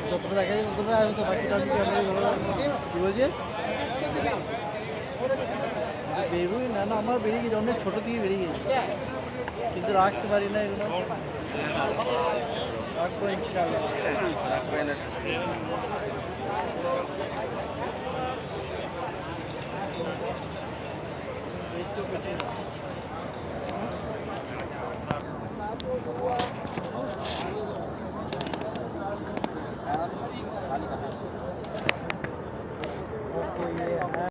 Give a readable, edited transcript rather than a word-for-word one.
যতটা দেখা যায় ততটা আমি তো বাকিটা কি বলছে বেরোই না না আমার বেরিয়ে গেছে অনেক ছোটো থেকে বেরিয়ে গেছে কিন্তু রাখতে পারি না এগুলো রাখবো ইনশাআল্লাহ দেখতে পেয়েছি